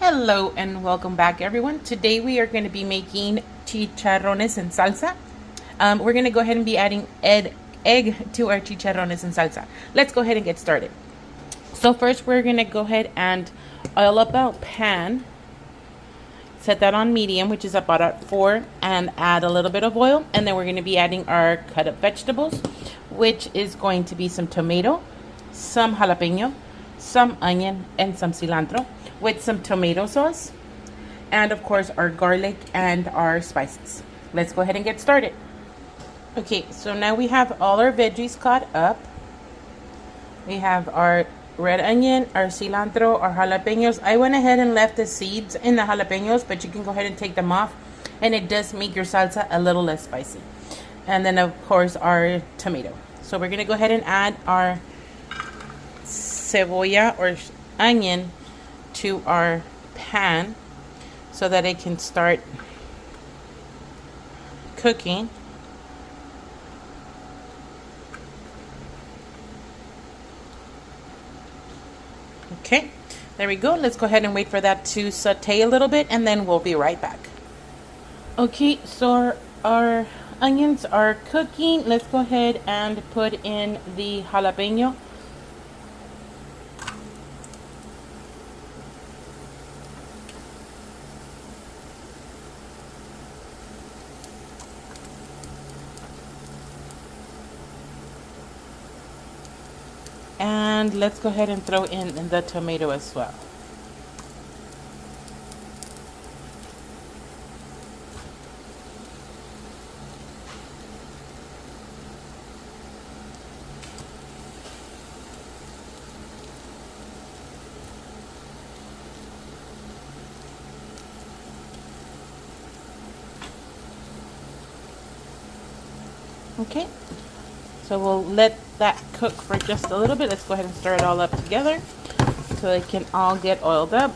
Hello and welcome back, everyone. Today we are going to be making chicharrones and salsa. We're going to go ahead and be adding egg to our chicharrones and salsa. Let's go ahead and get started. So first we're going to go ahead and oil up our pan. Set that on medium, which is about at 4, and add a little bit of oil. And then we're going to be adding our cut up vegetables, which is going to be some tomato, some jalapeno, some onion, and some cilantro, with some tomato sauce, and of course our garlic and our spices. Let's go ahead and get started. Okay, so now we have all our veggies cut up. We have our red onion, our cilantro, our jalapenos. I went ahead and left the seeds in the jalapenos, but you can go ahead and take them off, and it does make your salsa a little less spicy. And then of course our tomato. So we're gonna go ahead and add our cebolla or onion to our pan so that it can start cooking. Okay, there we go. Let's go ahead and wait for that to saute a little bit, and then we'll be right back. Okay, so our onions are cooking. Let's go ahead and put in the jalapeno. And let's go ahead and throw in the tomato as well. Okay, so we'll let that cook for just a little bit. Let's go ahead and stir it all up together so it can all get oiled up.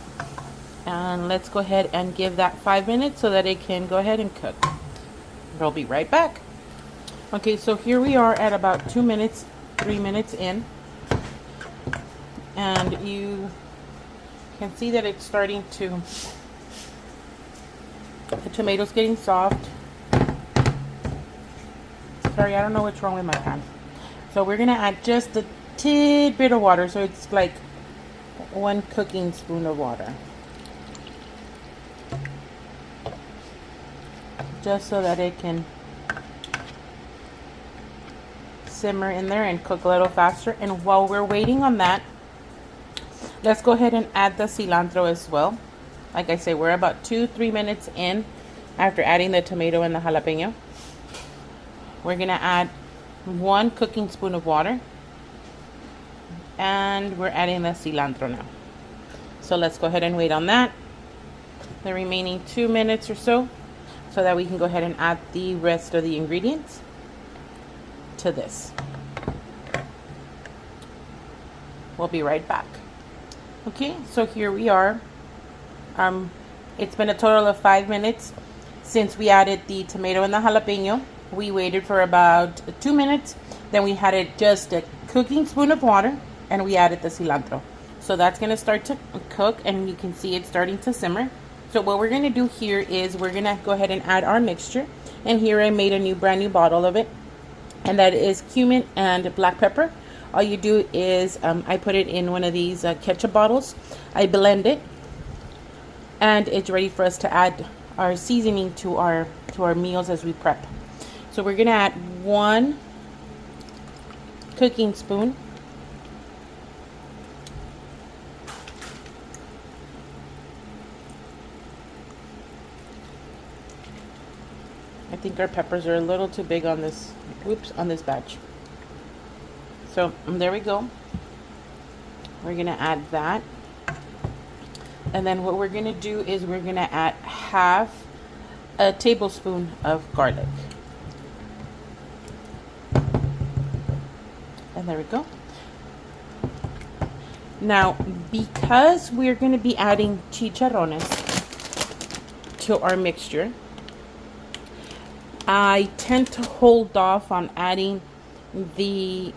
And let's go ahead and give that 5 minutes so that it can go ahead and cook. I'll be right back. Okay, so here we are at about 2 minutes, 3 minutes in. And you can see that it's starting to, the tomato's getting soft. Sorry, I don't know what's wrong with my pan. So we're gonna add just a tidbit of water. So it's like 1 cooking spoon of water. Just so that it can simmer in there and cook a little faster. And while we're waiting on that, let's go ahead and add the cilantro as well. Like I say, we're about 2-3 minutes in after adding the tomato and the jalapeno. We're gonna add 1 cooking spoon of water, and we're adding the cilantro now. So let's go ahead and wait on that the remaining 2 minutes or so that we can go ahead and add the rest of the ingredients to this. We'll be right back. Okay, so here we are. It's been a total of 5 minutes since we added the tomato and the jalapeno. We waited for about 2 minutes, then we added just a cooking spoon of water, and we added the cilantro. So that's going to start to cook, and you can see it starting to simmer. So what we're going to do here is we're going to go ahead and add our mixture. And here I made a brand new bottle of it, and that is cumin and black pepper. All you do is I put it in one of these ketchup bottles. I blend it, and it's ready for us to add our seasoning to our meals as we prep. So we're going to add 1 cooking spoon. I think our peppers are a little too big on this, on this batch. So there we go. We're going to add that. And then what we're going to do is we're going to add half a tablespoon of garlic. And there we go. Now, because we're going to be adding chicharrones to our mixture, I tend to hold off on adding the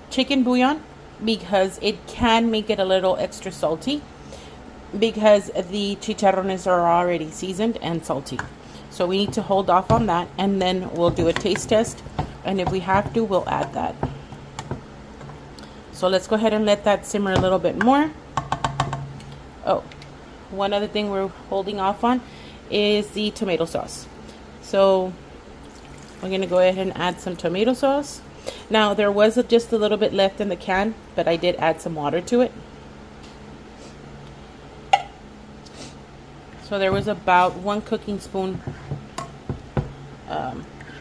chicken bouillon because it can make it a little extra salty. because the chicharrones are already seasoned and salty. So we need to hold off on that, and then we'll do a taste test, and if we have to, we'll add that. So let's go ahead and let that simmer a little bit more. Oh, one other thing we're holding off on is the tomato sauce. So we're gonna go ahead and add some tomato sauce. Now there was just a little bit left in the can, but I did add some water to it. So there was about 1 cooking spoon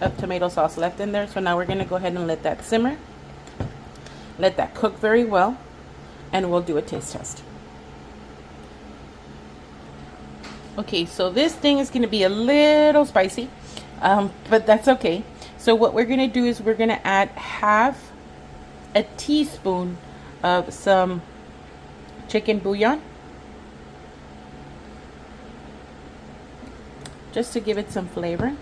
of tomato sauce left in there. So now we're gonna go ahead and let that simmer. Let that cook very well, and we'll do a taste test. Okay, so this thing is gonna be a little spicy, but that's okay. So what we're gonna do is we're gonna add half a teaspoon of some chicken bouillon, just to give it some flavor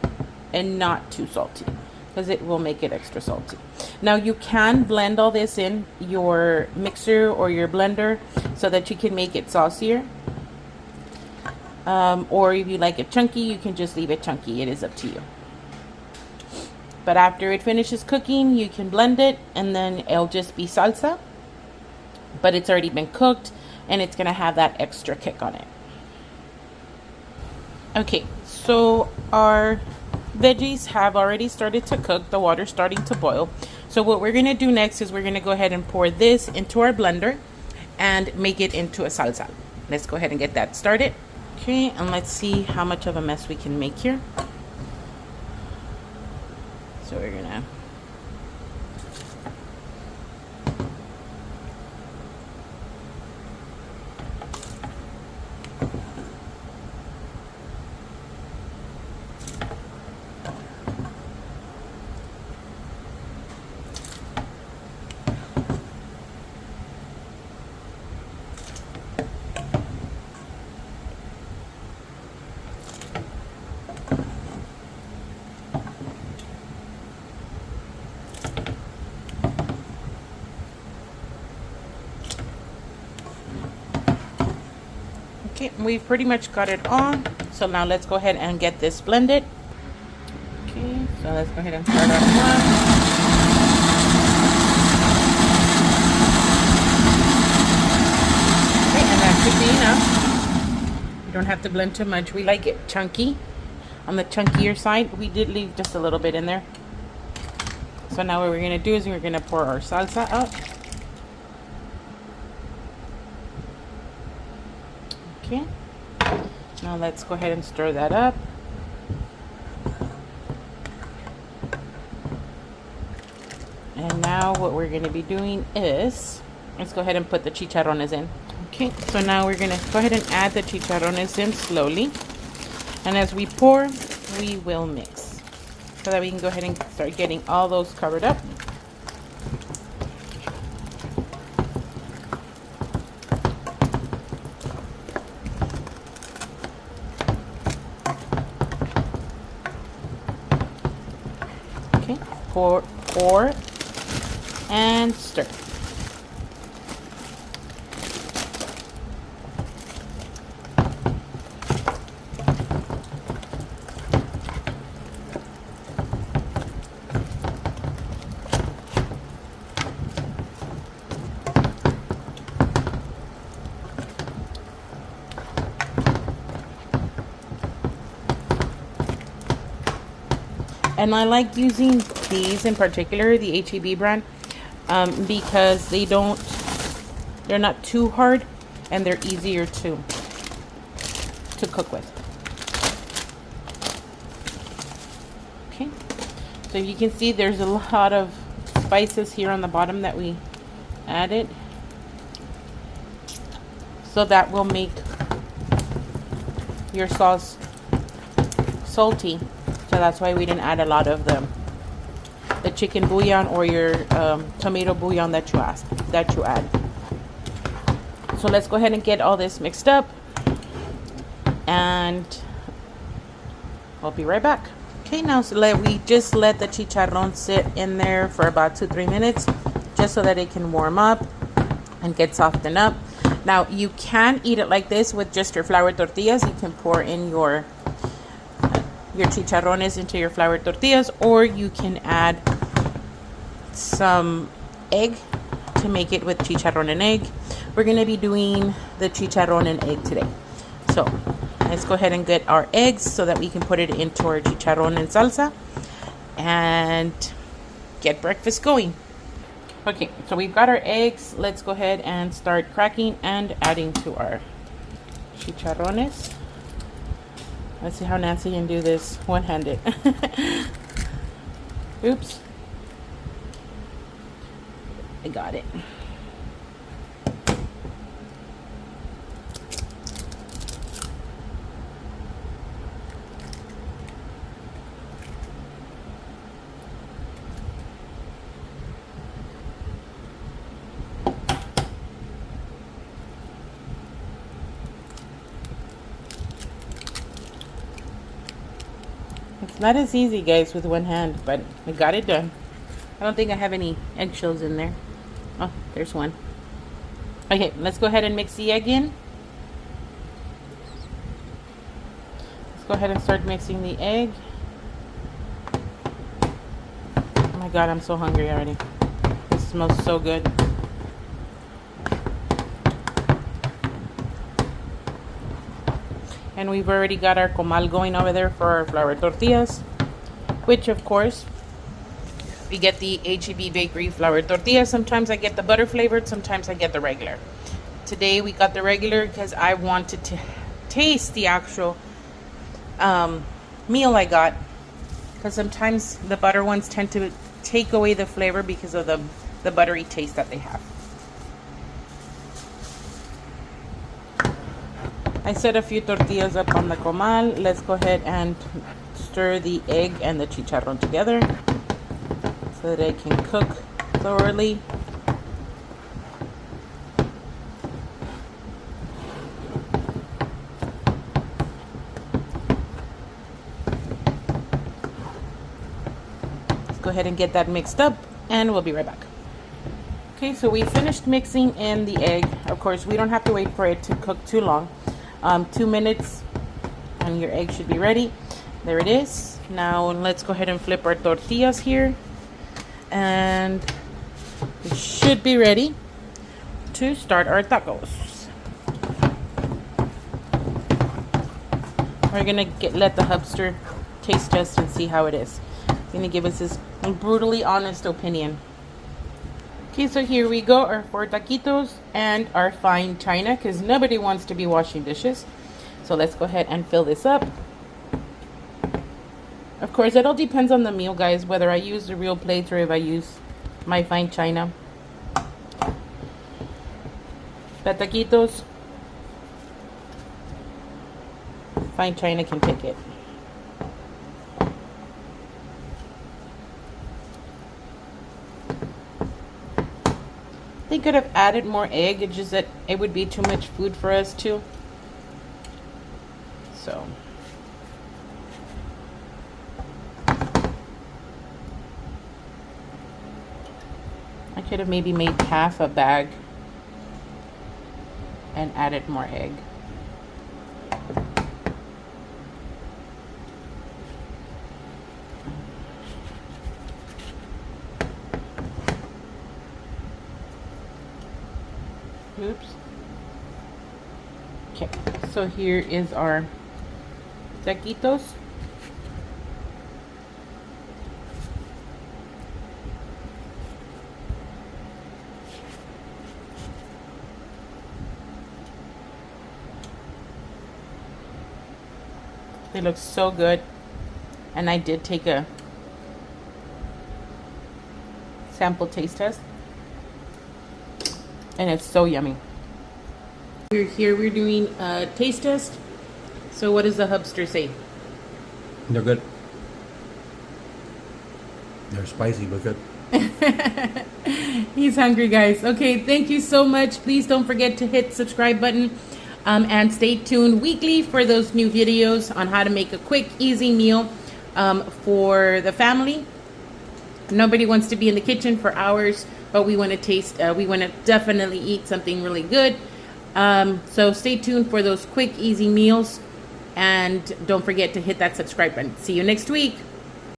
and not too salty, because it will make it extra salty. Now you can blend all this in your mixer or your blender so that you can make it saucier. Or if you like it chunky, you can just leave it chunky. It is up to you. But after it finishes cooking, you can blend it, and then it'll just be salsa. But it's already been cooked, and it's going to have that extra kick on it. Okay, so our veggies have already started to cook. The water's starting to boil. So what we're going to do next is we're going to go ahead and pour this into our blender and make it into a salsa. Let's go ahead and get that started. Okay, and let's see how much of a mess we can make here. So we're gonna Okay, we've pretty much got it on. So now let's go ahead and get this blended. Okay, so let's go ahead and start on one. Okay, and that should be enough. You don't have to blend too much. We like it chunky. On the chunkier side, we did leave just a little bit in there. So now what we're gonna do is we're gonna pour our salsa out. Okay, now let's go ahead and stir that up. And now what we're going to be doing is, let's go ahead and put the chicharrones in. Okay, so now we're going to go ahead and add the chicharrones in slowly. And as we pour, we will mix, so that we can go ahead and start getting all those covered up. Pour and stir. And I like using these in particular, the H-E-B brand, because they're not too hard, and they're easier to cook with. Okay, so you can see there's a lot of spices here on the bottom that we added, so that will make your sauce salty. So that's why we didn't add a lot of the chicken bouillon or your tomato bouillon that you add. So let's go ahead and get all this mixed up, and I'll be right back. Okay, now we just let the chicharron sit in there for about 2-3 minutes, just so that it can warm up and get softened up. Now you can eat it like this with just your flour tortillas. You can pour in your chicharrones into your flour tortillas, or you can add some egg to make it with chicharron and egg. We're going to be doing the chicharron and egg today. So let's go ahead and get our eggs so that we can put it into our chicharron and salsa and get breakfast going. Okay, so we've got our eggs. Let's go ahead and start cracking and adding to our chicharrones. Let's see how Nancy can do this one-handed. Oops. I got it. It's not as easy, guys, with one hand, but I got it done. I don't think I have any eggshells in there. Oh, there's one. Okay, let's go ahead and mix the egg in. Let's go ahead and start mixing the egg. Oh my God, I'm so hungry already. This smells so good. And we've already got our comal going over there for our flour tortillas, which of course, we get the H-E-B Bakery flour tortillas. Sometimes I get the butter flavored, sometimes I get the regular. Today we got the regular because I wanted to taste the actual meal I got. Because sometimes the butter ones tend to take away the flavor because of the buttery taste that they have. I set a few tortillas up on the comal. Let's go ahead and stir the egg and the chicharron together so that it can cook thoroughly. Let's go ahead and get that mixed up and we'll be right back. Okay, so we finished mixing in the egg. Of course, we don't have to wait for it to cook too long. 2 minutes and your egg should be ready. There it is. Now let's go ahead and flip our tortillas here, and we should be ready to start our tacos. We're gonna let the hubster taste test and see how it is. He's gonna give us his brutally honest opinion. Okay, so here we go, our 4 taquitos and our fine china, because nobody wants to be washing dishes. So let's go ahead and fill this up. Of course, it all depends on the meal, guys, whether I use the real plates or if I use my fine china. The taquitos, fine china can pick it. They could have added more egg, it's just that it would be too much food for us too. So I could have maybe made half a bag and added more egg. Oops. Okay, so here is our taquitos. They look so good, and I did take a sample taste test, and it's so yummy. We're doing a taste test. So what does the hubster say? They're good. They're spicy but good. He's hungry, guys. Okay, thank you so much. Please don't forget to hit subscribe button and stay tuned weekly for those new videos on how to make a quick, easy meal for the family. Nobody wants to be in the kitchen for hours, but we want to taste, we want to definitely eat something really good. So stay tuned for those quick, easy meals. And don't forget to hit that subscribe button. See you next week.